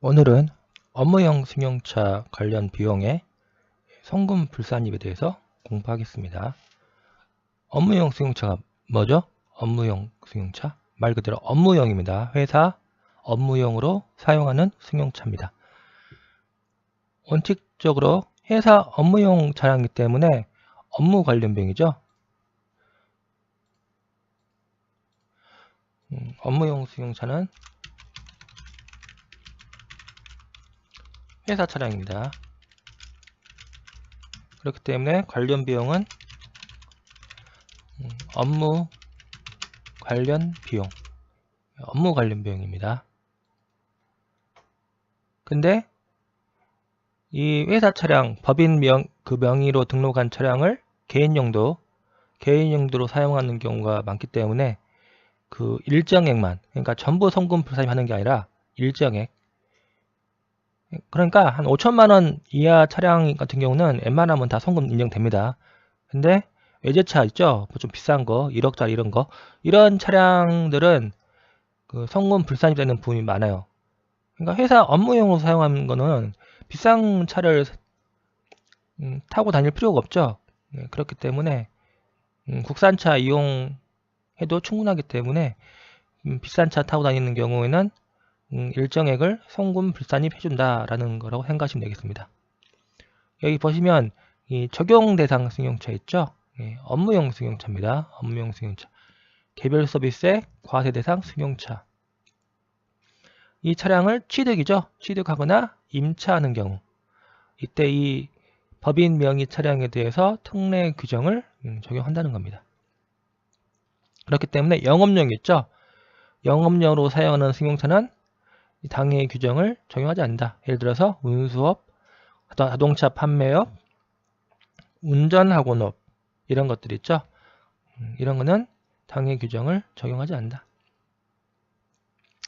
오늘은 업무용 승용차 관련 비용의 송금 불산입에 대해서 공부하겠습니다. 업무용 승용차가 뭐죠? 업무용 승용차? 말 그대로 업무용입니다. 회사 업무용으로 사용하는 승용차입니다. 원칙적으로 회사 업무용 차량이기 때문에 업무 관련 비용이죠. 업무용 승용차는 회사 차량입니다. 그렇기 때문에 관련 비용은 업무 관련 비용입니다. 근데 이 회사 차량, 법인 명의로 등록한 차량을 개인용도로 사용하는 경우가 많기 때문에 그 일정액만, 그러니까 전부 송금 불산입하는 게 아니라 일정액, 그러니까 한 5천만 원 이하 차량 같은 경우는 웬만하면 다 송금 인정됩니다. 근데 외제차 있죠? 좀 비싼 거, 1억짜리 이런 거, 이런 차량들은 그 송금 불산이 되는 부분이 많아요. 그러니까 회사 업무용으로 사용하는 거는 비싼 차를 타고 다닐 필요가 없죠. 그렇기 때문에 국산차 이용해도 충분하기 때문에 비싼 차 타고 다니는 경우에는 일정액을 송금 불산입 해준다라는 거라고 생각하시면 되겠습니다. 여기 보시면 이 적용 대상 승용차 있죠? 업무용 승용차입니다. 업무용 승용차. 개별 서비스의 과세 대상 승용차. 이 차량을 취득하거나 임차하는 경우, 이때 이 법인 명의 차량에 대해서 특례 규정을 적용한다는 겁니다. 그렇기 때문에 영업용 있죠? 영업용으로 사용하는 승용차는 당해 규정을 적용하지 않는다. 예를 들어서 운수업, 자동차 판매업, 운전학원업 이런 것들 있죠? 이런 거는 당해 규정을 적용하지 않는다.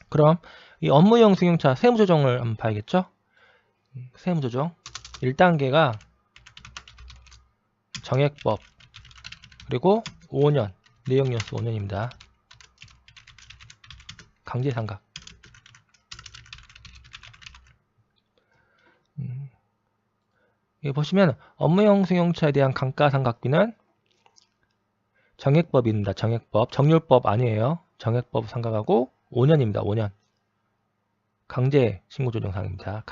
그럼 이 업무용 승용차 세무조정을 한번 봐야겠죠? 세무조정 1단계가 정액법 그리고 5년 내역연수 5년입니다. 강제상각. 여기 보시면 업무용 승용차에 대한 감가상각비는 정액법입니다. 정액법. 정률법 아니에요. 정액법 상각하고 5년입니다. 5년. 강제 신고조정상입니다.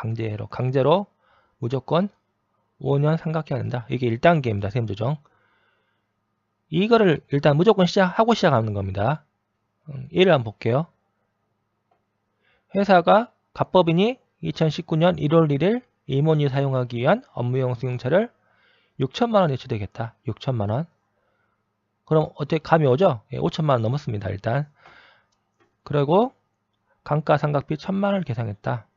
강제로 무조건 5년 상각해야 된다. 이게 1단계입니다. 세무조정. 이거를 일단 무조건 시작하는 겁니다. 예를 한번 볼게요. 회사가 갑법인이 2019년 1월 1일 임원이 사용하기 위한 업무용 승용차를 6천만 원에 취득했다. 6천만 원. 그럼 어떻게 감이 오죠? 5천만 원 넘었습니다. 일단. 그리고 감가상각비 1천만 원을 계상했다.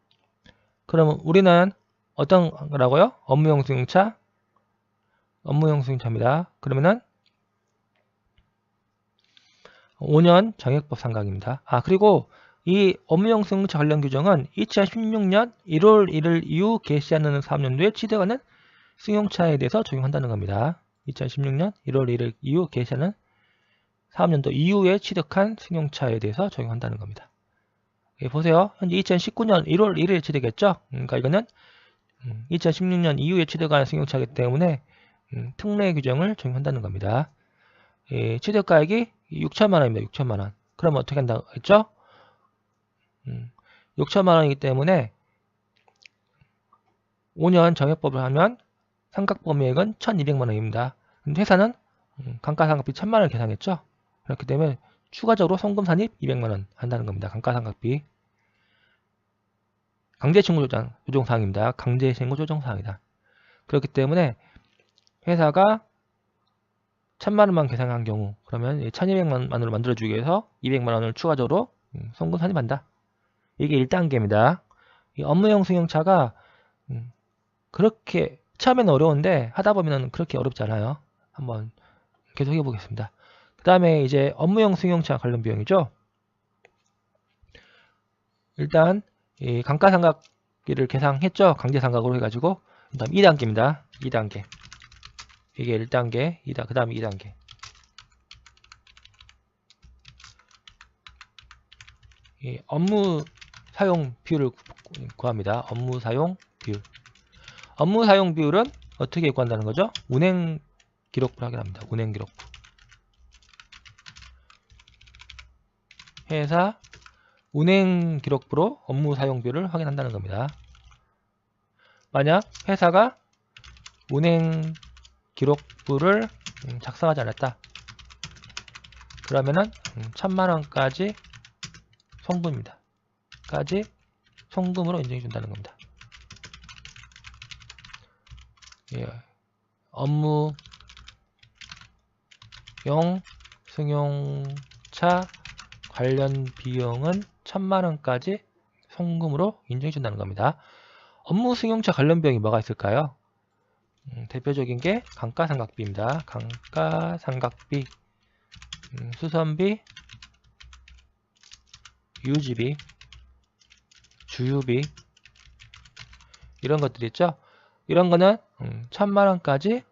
그러면 우리는 어떤 거라고요? 업무용 승용차? 업무용 승용차입니다. 그러면은 5년 정액법 상각입니다. 그리고 이 업무용 승용차 관련 규정은 2016년 1월 1일 이후 개시하는 사업연도에 취득하는 승용차에 대해서 적용한다는 겁니다. 2016년 1월 1일 이후 개시하는 사업연도 이후에 취득한 승용차에 대해서 적용한다는 겁니다. 보세요. 현재 2019년 1월 1일 취득했죠? 그러니까 이거는 2016년 이후에 취득한 승용차이기 때문에 특례 규정을 적용한다는 겁니다. 취득가액이 6천만 원입니다. 6천만 원. 그럼 어떻게 한다고 했죠? 6천만 원이기 때문에 5년 정액법을 하면 상각범위액은 1,200만 원입니다. 근데 회사는 감가상각비 1,000만 원을 계산했죠? 그렇기 때문에 추가적으로 송금 산입 200만 원 한다는 겁니다. 감가상각비. 강제신고조정사항입니다. 강제신고조정사항이다. 그렇기 때문에 회사가 1,000만 원만 계산한 경우 그러면 1,200만 원으로 만들어주기 위해서 200만 원을 추가적으로 송금 산입한다. 이게 1단계입니다. 이 업무용 승용차가 그렇게 처음에는 어려운데 하다 보면 그렇게 어렵지 않아요. 한번 계속 해보겠습니다. 그 다음에 이제 업무용 승용차 관련 비용이죠. 일단 이 감가상각비를 계산했죠. 강제상각으로 해가지고 그 다음 2단계입니다. 2단계. 이게 1단계, 그 다음에 2단계. 이 업무 사용 비율을 구합니다. 업무 사용 비율. 업무 사용 비율은 어떻게 구한다는 거죠? 운행 기록부를 확인합니다. 운행 기록부. 회사 운행 기록부로 업무 사용 비율을 확인한다는 겁니다. 만약 회사가 운행 기록부를 작성하지 않았다. 그러면은 1000만원까지 송금입니다. 까지 송금으로 인정해 준다는 겁니다. 예. 업무용 승용차 관련 비용은 1000만원까지 송금으로 인정해 준다는 겁니다. 업무 승용차 관련 비용이 뭐가 있을까요? 대표적인 게 감가상각비입니다. 감가상각비, 수선비, 유지비, 주유비 이런 것들이 있죠. 이런 거는 1000만원까지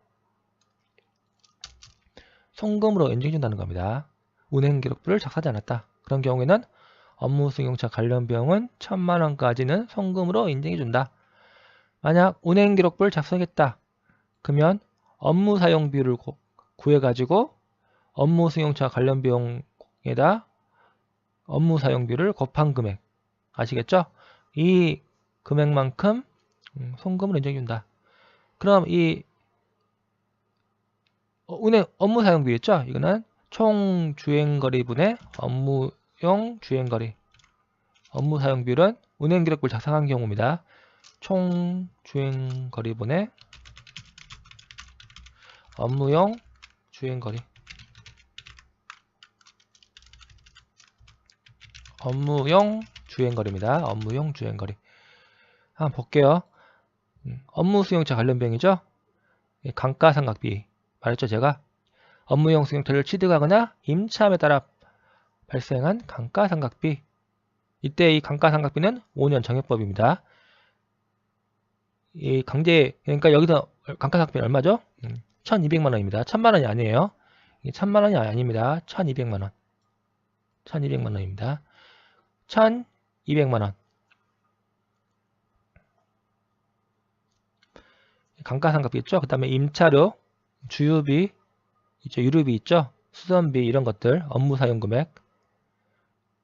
송금으로 인정해 준다는 겁니다. 운행기록부를 작성하지 않았다. 그런 경우에는 업무 승용차 관련 비용은 1000만원까지는 송금으로 인정해 준다. 만약 운행기록부를 작성했다. 그러면 업무 사용 비율을 구해가지고 업무 승용차 관련 비용에다 업무 사용 비율을 곱한 금액 아시겠죠? 이 금액만큼 송금을 인정해준다. 그럼 이 업무 사용 비율 있죠? 이거는 총 주행거리분의 업무용 주행거리. 업무 사용 비율은 운행 기록부를 작성한 경우입니다. 총 주행거리분의 업무용 주행거리. 업무용 주행거리입니다. 업무용 주행거리. 한번 볼게요. 업무 승용차 관련 비용이죠. 감가상각비 말했죠 제가. 업무용 승용차를 취득하거나 임차함에 따라 발생한 감가상각비. 이때 이 감가상각비는 5년 정액법입니다. 이 그러니까 여기서 감가상각비는 얼마죠? 1200만원입니다. 1000만원이 아니에요. 1000만원이 아닙니다. 1200만원. 1200만원입니다. 1200만원. 감가상각비 있죠? 그 다음에 임차료, 주유비, 있죠? 유류비 있죠? 수선비 이런 것들, 업무사용금액,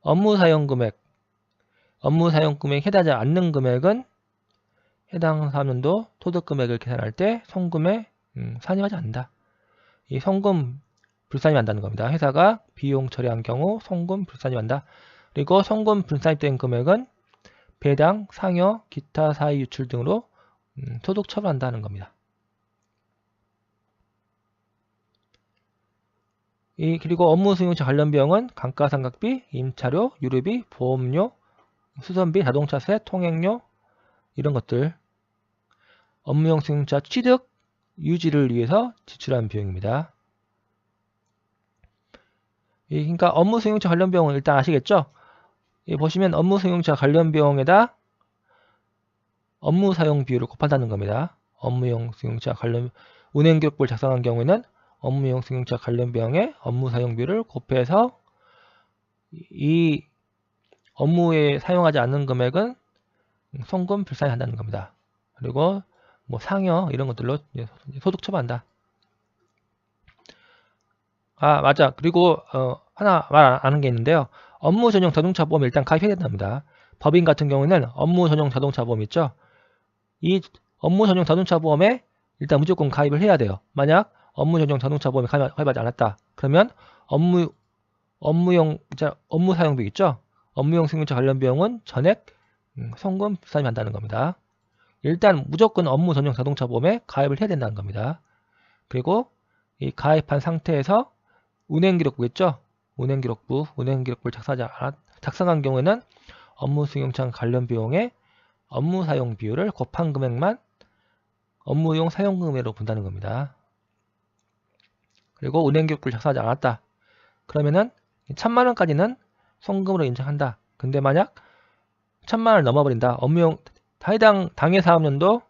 업무사용금액 해당하지 않는 금액은 해당 사년도 소득금액을 계산할 때 송금에 산입하지 않는다. 이 송금 불산입한다는 겁니다. 회사가 비용 처리한 경우 송금 불산입한다. 그리고 송금 불산입된 금액은 배당, 상여, 기타 사의 유출 등으로 소득 처분한다는 겁니다. 그리고 업무 승용차 관련 비용은 감가상각비, 임차료, 유류비, 보험료, 수선비, 자동차세, 통행료 이런 것들 업무용 승용차 취득, 유지를 위해서 지출한 비용입니다. 그러니까 업무 승용차 관련 비용은 일단 아시겠죠? 보시면 업무 승용차 관련 비용에다 업무 사용 비율을 곱한다는 겁니다. 업무용 승용차 관련 운행 기록부를 작성한 경우에는 업무용 승용차 관련 비용에 업무 사용 비율을 곱해서 이 업무에 사용하지 않는 금액은 송금 불산한다는 겁니다. 그리고 뭐 상여 이런 것들로 소득 처분한다. 아 맞아. 그리고 하나 말 안 하는 게 있는데요. 업무 전용 자동차 보험에 일단 가입해야 된답니다. 법인 같은 경우에는 업무 전용 자동차 보험 있죠. 이 업무 전용 자동차 보험에 일단 무조건 가입을 해야 돼요. 만약 업무 전용 자동차 보험에 가입하지 않았다. 그러면 업무 사용비 있죠. 업무용 승용차 관련 비용은 전액 송금 불산입한다는 겁니다. 일단 무조건 업무 전용 자동차 보험에 가입을 해야 된다는 겁니다. 그리고 이 가입한 상태에서 운행기록부 있죠. 운행기록부를 작성한 경우에는 업무 승용차 관련 비용에 업무 사용 비율을 곱한 금액만 업무용 사용금액으로 본다는 겁니다. 그리고 운행기록부를 작성하지 않았다. 그러면은 1000만원까지는 송금으로 인정한다. 근데 만약 1000만원을 넘어버린다. 업무용 해당 당해 사업년도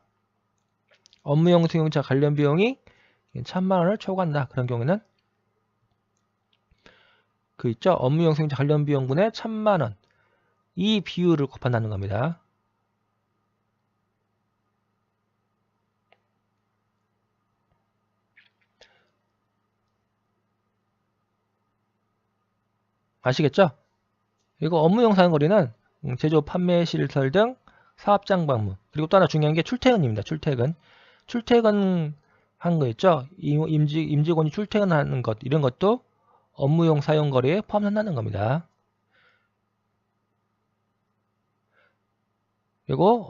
업무용 승용차 관련 비용이 1000만원을 초과한다. 그런 경우에는 업무용 승용차 관련 비용분의 1000만원 이 비율을 곱한다는 겁니다. 아시겠죠? 그리고 업무용 사용거리는 제조, 판매, 시설 등 사업장 방문. 그리고 또 하나 중요한 게 출퇴근입니다. 출퇴근. 출퇴근 한 거 있죠? 임직원이 출퇴근하는 것, 이런 것도 업무용 사용거리에 포함한다는 겁니다. 그리고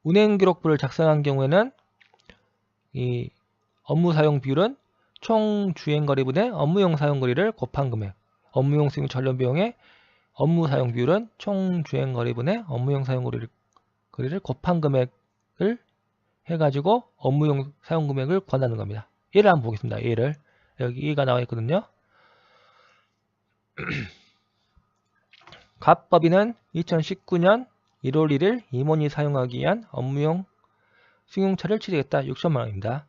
운행 기록부를 작성한 경우에는 이 업무 사용 비율은 총 주행거리분의 업무용 사용거리를 곱한 금액. 업무용 승용 관련 비용의 업무 사용 비율은 총 주행거리분의 업무용 사용거리를 곱한 금액을 해가지고 업무용 사용 금액을 구한다는 겁니다. 예를 한번 보겠습니다. 예를. 여기 A가 나와 있거든요. 갑법인은 2019년 1월 1일 임원이 사용하기 위한 업무용 승용차를 취득했다. 6천만 원입니다.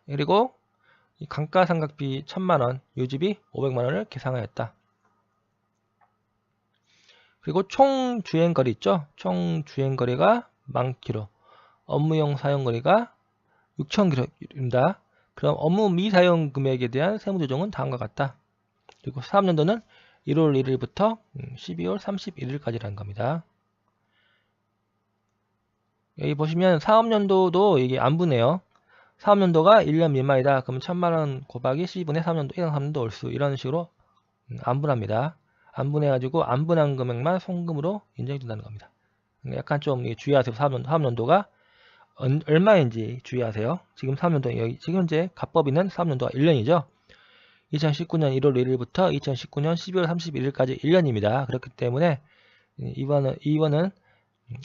그리고 감가상각비 1000만 원, 유지비 500만 원을 계상하였다. 그리고 총 주행거리 있죠? 총 주행거리가 10,000km, 업무용 사용거리가 6,000km입니다. 그럼 업무 미사용 금액에 대한 세무조정은 다음과 같다. 그리고 사업연도는 1월 1일부터 12월 31일까지라는 겁니다. 여기 보시면 사업연도도 이게 안분해요. 사업연도가 1년 미만이다. 그러면 1000만 원 곱하기 12분의 3년도, 1년 3년도 올수, 이런 식으로 안분합니다. 안분해가지고 안분한 금액만 송금으로 인정해준다는 겁니다. 약간 좀 주의하세요. 사업연도가 얼마인지 주의하세요. 지금 사업연도, 여기 지금 현재 갑법인은 사업연도가 1년이죠. 2019년 1월 1일부터 2019년 12월 31일까지 1년입니다. 그렇기 때문에 이번은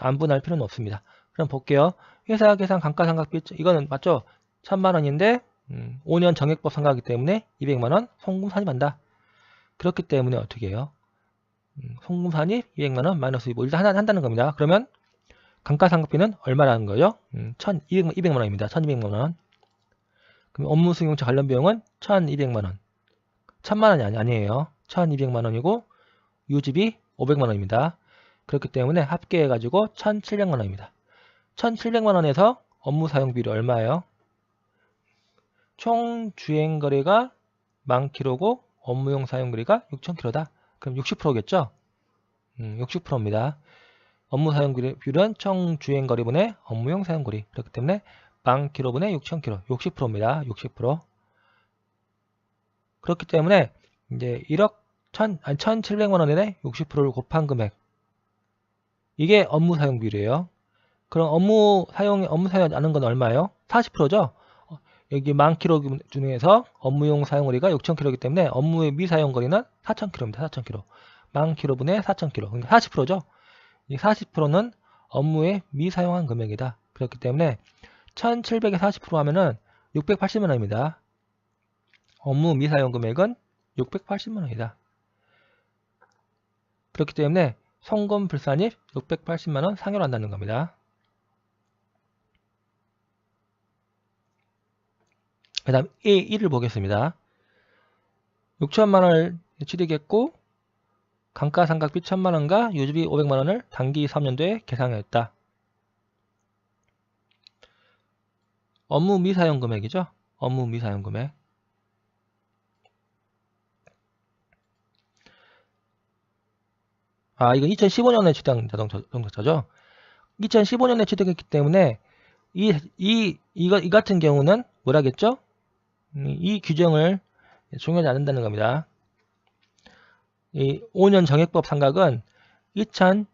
안분할 필요는 없습니다. 그럼 볼게요. 회사 계산 감가상각비, 이거는 맞죠? 1000만 원인데 5년 정액법 상각이기 때문에 200만 원 송금 산입한다. 그렇기 때문에 어떻게 해요? 송금 산입 200만 원 마이너스 25 일단 한다는 겁니다. 그러면 감가상각비는 얼마라는 거죠? 200만 원입니다. 1200만 원. 그럼 업무 승용차 관련 비용은 1200만 원. 1000만 원이 아니에요. 1200만 원이고 유지비 500만 원입니다. 그렇기 때문에 합계해가지고 1700만 원입니다. 1700만 원에서 업무 사용비율이 얼마예요? 총 주행거리가 10,000km고 업무용 사용거리가 6,000km다. 그럼 60%겠죠? 60%입니다. 업무 사용비율은 총 주행거리분의 업무용 사용거리. 그렇기 때문에 10,000km분의 6,000km, 60%입니다. 60%. 그렇기 때문에 이제 1,700만 원에 60%를 곱한 금액. 이게 업무 사용비율이에요. 그럼 업무 사용하지 않은 건 얼마예요? 40%죠? 여기 10,000km 중에서 업무용 사용거리가 6,000km이기 때문에 업무의 미사용거리는 4,000km입니다. 4,000km. 10,000km분의 4,000km. 그러니까 40%죠? 이 40%는 업무의 미사용한 금액이다. 그렇기 때문에 1,700에 40% 하면은 680만 원입니다. 업무 미사용 금액은 680만 원이다. 그렇기 때문에 송금 불산입 680만 원 상여한다는 겁니다. 그 다음 A1을 보겠습니다. 6천만 원을 취득했고 감가상각비 1000만 원과 유지비 500만 원을 단기 3년도에 계상했다. 업무 미사용 금액이죠. 업무 미사용 금액. 이건 2015년에 취득한 자동차죠. 2015년에 취득했기 때문에 이 같은 경우는 뭐라겠죠? 이 규정을 적용하지 않는다는 겁니다. 이 5년 정액법 상각은 2016년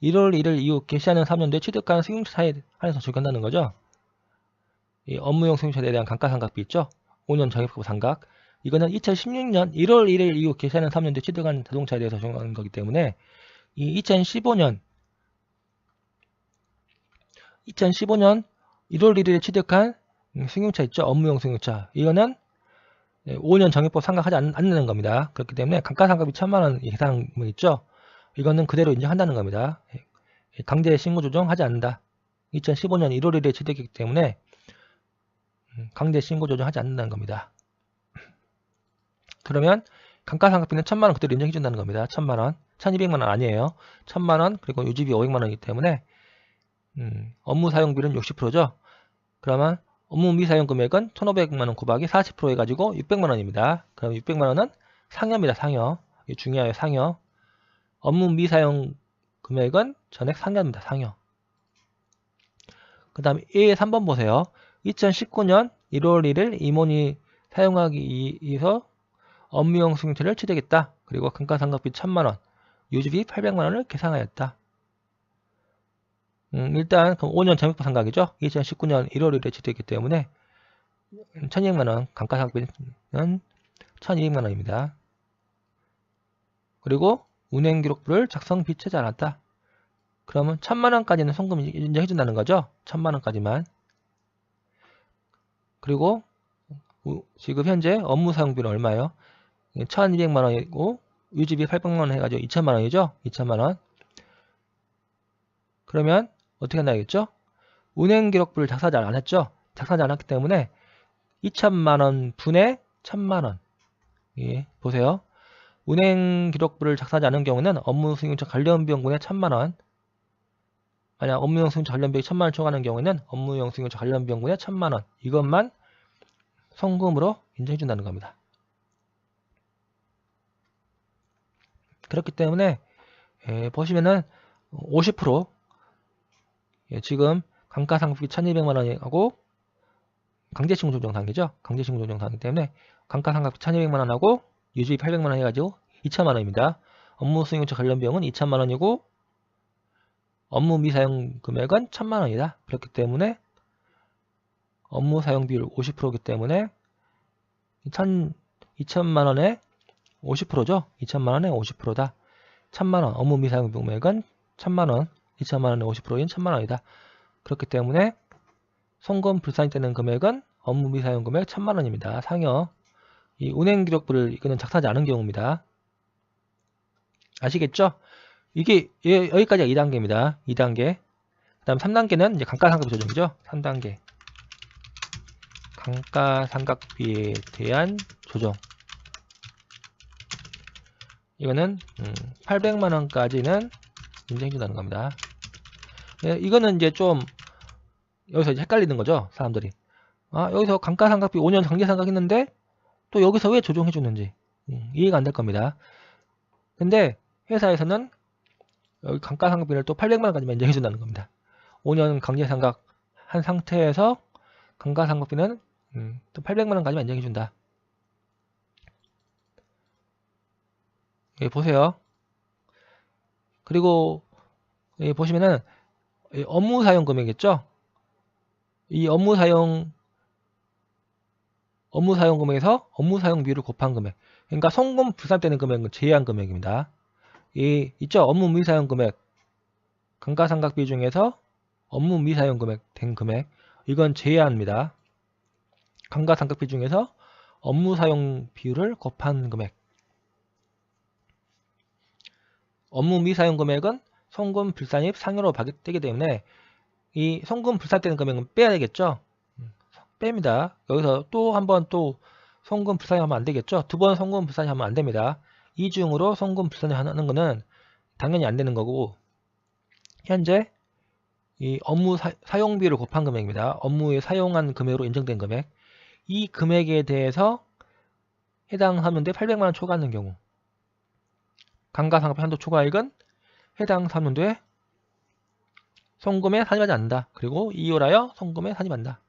1월 1일 이후 개시하는 3년도에 취득한 승용차에 한해서 적용한다는 거죠. 이 업무용 승용차에 대한 감가상각비 있죠. 5년 정액법 상각. 이거는 2016년 1월 1일 이후 개시하는 3년도에 취득한 자동차에 대해서 적용하는 거기 때문에 이 2015년 1월 1일에 취득한 승용차 있죠. 업무용 승용차. 이거는 5년 정액법 상각하지 않는 겁니다. 그렇기 때문에 감가상각비 1000만 원 예상분 있죠. 이거는 그대로 인정한다는 겁니다. 강제 신고 조정하지 않는다. 2015년 1월 1일에 취득했기 때문에 강제 신고 조정하지 않는다는 겁니다. 그러면 감가상각비는 1000만 원 그대로 인정해준다는 겁니다. 1000만 원. 1200만 원 아니에요. 1000만 원 그리고 유지비 500만 원이기 때문에 업무 사용비는 60%죠. 그러면 업무 미사용 금액은 1,500만원 곱하기 40% 해가지고 600만원입니다. 그럼 600만원은 상여입니다. 상여. 이게 중요해요. 상여. 업무 미사용 금액은 전액 상여입니다. 상여. 그 다음에 A 3번 보세요. 2019년 1월 1일 임원이 사용하기 위해서 업무용 승용차를 취득했다. 그리고 감가상각비 1,000만원, 유지비 800만원을 계산하였다. 일단 그럼 5년 전액부 상각이죠. 2019년 1월 1일에 취득했기 때문에 1,200만원, 감가상각비는 1,200만원입니다. 그리고 운행기록부를 작성 비치하지 않았다. 그러면 1,000만원까지는 송금 인정해준다는 거죠. 1,000만원까지만. 그리고 지금 현재 업무 사용비는 얼마예요? 1,200만원이고 유지비 800만원 해가지고 2,000만원이죠. 2,000만원. 그러면 어떻게 한다겠죠? 운행기록부를 작성하지 않았죠. 작성하지 않았기 때문에 2,000만원 분의 1,000만원. 예, 보세요. 운행기록부를 작성하지 않은 경우는 업무승용차 관련 비용분의 1,000만원. 만약 업무용 승용차 관련 비용이 1,000만원 초과하는 경우에는 업무용 승용차 관련 비용분의 1,000만원. 이것만 송금으로 인정해준다는 겁니다. 그렇기 때문에 보시면은 50% 지금 감가상각비 1,200만원하고 강제징용 조정상이죠. 강제징용 조정상이기 때문에 감가상각비 1,200만원하고 유지비 800만원 해가지고 2,000만원입니다. 업무승용차 관련 비용은 2,000만원이고 업무 미사용 금액은 1,000만원이다. 그렇기 때문에 업무 사용 비율 50%이기 때문에 2,000만원에 50%죠. 2,000만원에 50%다. 1,000만원 업무 미사용 금액은 1,000만원, 2,000만원에 50%인 1,000만원이다. 그렇기 때문에 송금 불산입되는 금액은 업무 미사용 금액 1,000만원입니다. 상여. 이 운행기록부를 이거는 작성하지 않은 경우입니다. 아시겠죠? 이게 여기까지가 2단계입니다. 2단계. 그 다음 3단계는 이제 감가상각비 조정이죠. 3단계. 감가상각비에 대한 조정. 이거는 800만원까지는 인정해준다는 겁니다. 이거는 이제 좀 여기서 이제 헷갈리는 거죠. 사람들이. 아, 여기서 감가상각비 5년 강제상각 했는데 또 여기서 왜 조정해주는지 이해가 안 될 겁니다. 근데 회사에서는 여기 감가상각비를 또 800만원까지만 인정해준다는 겁니다. 5년 강제상각 한 상태에서 감가상각비는 또 800만원까지만 인정해준다. 여기 보세요. 그리고 여기 보시면은 업무 사용 금액이겠죠? 이 업무 사용 금액에서 업무 사용 비율을 곱한 금액. 그러니까 송금 불산되는 금액은 제외한 금액입니다. 있죠? 업무 미사용 금액. 감가상각비 중에서 업무 미사용 금액 된 금액. 이건 제외합니다. 감가상각비 중에서 업무 사용 비율을 곱한 금액. 업무 미사용 금액은 송금 불산입 상여로 발급되기 때문에 이 송금 불산되는 금액은 빼야 되겠죠. 뺍니다. 여기서 또 한 번 또 송금 불산입하면 안 되겠죠. 두 번 송금 불산입하면 안 됩니다. 이중으로 송금 불산입하는 거는 당연히 안 되는 거고, 현재 이 업무 사용비를 곱한 금액입니다. 업무에 사용한 금액으로 인정된 금액. 이 금액에 대해서 해당 사업연도에 800만원 초과하는 경우, 감가상각비 한도 초과액은 해당 사업연도에 송금에 산입하지 않는다. 그리고 이율하여 송금에 산입한다.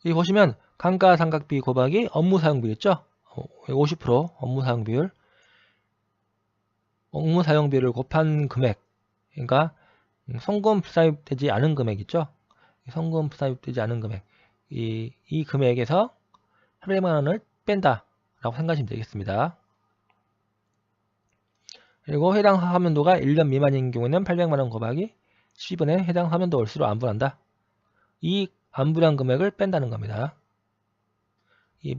여기 보시면 감가상각비 곱하기 업무사용비율 있죠? 50% 업무사용비율. 업무사용비율을 곱한 금액. 그러니까 송금 불산입되지 않은 금액 있죠? 송금 불산입되지 않은 금액. 이 금액에서 800만원을 뺀다 라고 생각하시면 되겠습니다. 그리고 해당 사업연도가 1년 미만인 경우에는 800만원 곱하기 12분의 해당 사업연도 월수로 안분한다. 이 안분한 금액을 뺀다는 겁니다. 이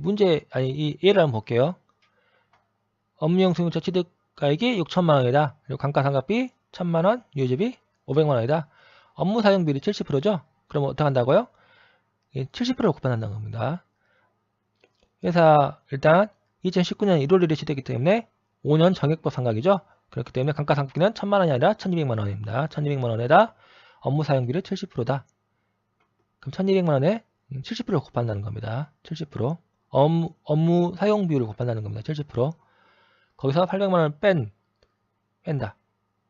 예를 한번 볼게요. 업무용 승용차 취득가액이 6천만원이다. 그리고 감가상각비 1,000만원, 유지비 500만원이다. 업무 사용비율이 70%죠? 그럼 어떻게 한다고요? 70%를 곱한다는 겁니다. 회사 일단 2019년 1월 1일에 취득했기 때문에 5년 정액법 상각이죠? 그렇기 때문에 감가상각비는 1,000만원이 아니라 1,200만원입니다. 1,200만원에다 업무 사용비율이 70%다. 그럼 1200만원에 70%를 곱한다는 겁니다. 70%. 업무 사용 비율을 곱한다는 겁니다. 70%. 거기서 800만원을 뺀다.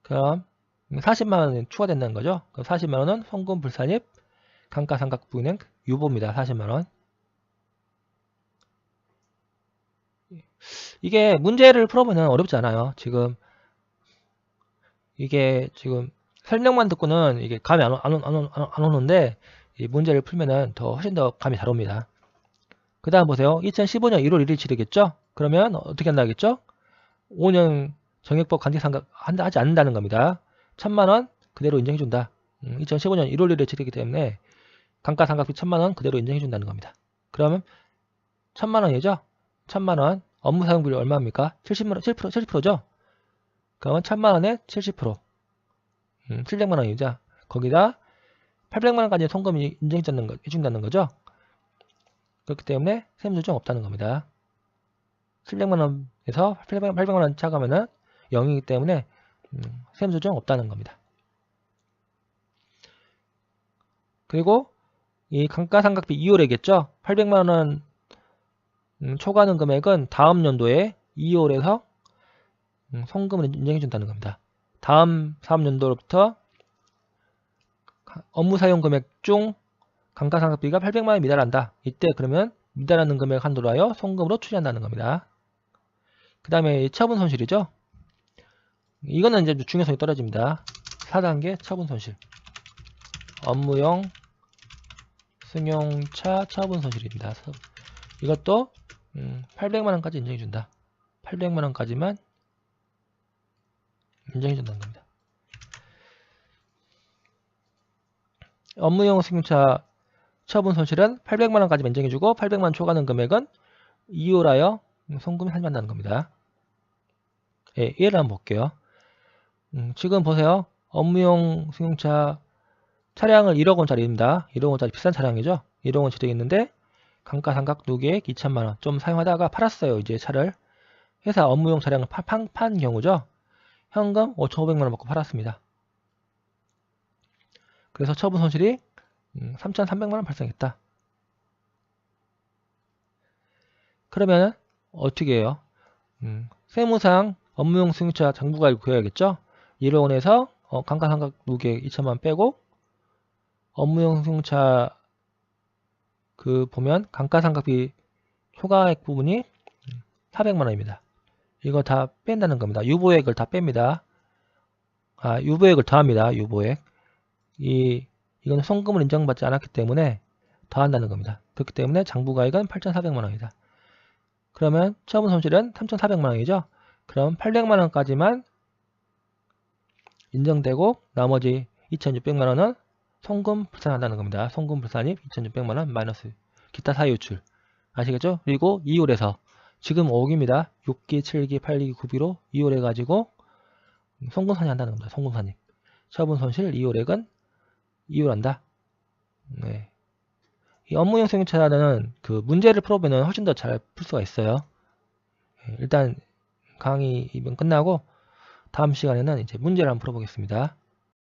그럼 40만원이 추가된다는 거죠. 그럼 40만원은 송금 불산입 감가상각부인행 유보입니다. 40만원. 이게 문제를 풀어보면 어렵지 않아요. 이게 지금 설명만 듣고는 이게 감이 안 오는데 이 문제를 풀면은 훨씬 더 감이 잘 옵니다. 그 다음 보세요. 2015년 1월 1일치르겠죠? 그러면 어떻게 한다겠죠? 5년 정액법 간직상각 하지 않는다는 겁니다. 1000만원 그대로 인정해준다. 2015년 1월 1일에 치르기 때문에 감가상각비 1000만원 그대로 인정해준다는 겁니다. 그러면 1000만원이죠? 1000만원 업무 사용비율 얼마입니까? 70%죠? 그러면 1000만원에 70%. 700만원이죠. 거기다 800만원까지 송금이 인정해준다는 거죠. 그렇기 때문에 세무조정 없다는 겁니다. 700만원에서 800만원 차가면은 0이기 때문에 세무조정 없다는 겁니다. 그리고 이 감가상각비 2월이겠죠. 800만원 초과하는 금액은 다음 연도에 2월에서 송금을 인정해준다는 겁니다. 다음 사업연도로부터 업무 사용 금액 중 감가상각비가 800만원 미달한다. 이때 그러면 미달하는 금액 한도로 하여 송금으로 추진한다는 겁니다. 그 다음에 처분 손실이죠. 이거는 이제 중요성이 떨어집니다. 4단계 처분 손실. 업무용 승용차 처분 손실입니다. 이것도 800만원까지 인정해준다. 800만원까지만 인정해준다는 겁니다. 업무용 승용차 처분 손실은 800만원까지 인정해주고 800만원 초과하는 금액은 이율하여 송금이 산입한다는 겁니다. 예, 예를 한번 볼게요. 지금 보세요. 업무용 승용차 차량을 1억원짜리입니다. 1억원짜리 비싼 차량이죠. 1억원짜리 있는데 감가상각 누계액 2천만원 좀 사용하다가 팔았어요. 이제 차를 회사 업무용 차량을 판 경우죠. 현금 5,500만원 받고 팔았습니다. 그래서 처분 손실이 3,300만원 발생했다. 그러면 어떻게 해요? 세무상 업무용 승용차 장부가액 구해야겠죠? 1억원에서 감가상각 누계액 2천만원 빼고 업무용 승용차 보면 감가상각비 초과액 부분이 400만원입니다. 이거 다 뺀다는 겁니다. 유보액을 다 뺍니다. 유보액을 더합니다. 유보액. 이건 송금을 인정받지 않았기 때문에 더한다는 겁니다. 그렇기 때문에 장부가액은 8,400만원이다. 그러면 처분 손실은 3,400만원이죠. 그럼 800만원까지만 인정되고 나머지 2,600만원은 송금 불산한다는 겁니다. 송금 불산입 2,600만원 마이너스 기타 사유 유출. 아시겠죠? 그리고 2월에서 지금 5기입니다. 6기, 7기, 8기, 9기로 2월 해가지고 송금 산입한다는 겁니다. 송금 산입. 처분 손실 2월액은 2월한다. 네. 이 업무용 승용차는 문제를 풀어보면 훨씬 더 잘 풀 수가 있어요. 일단 강의 이번 끝나고 다음 시간에는 이제 문제를 한번 풀어보겠습니다.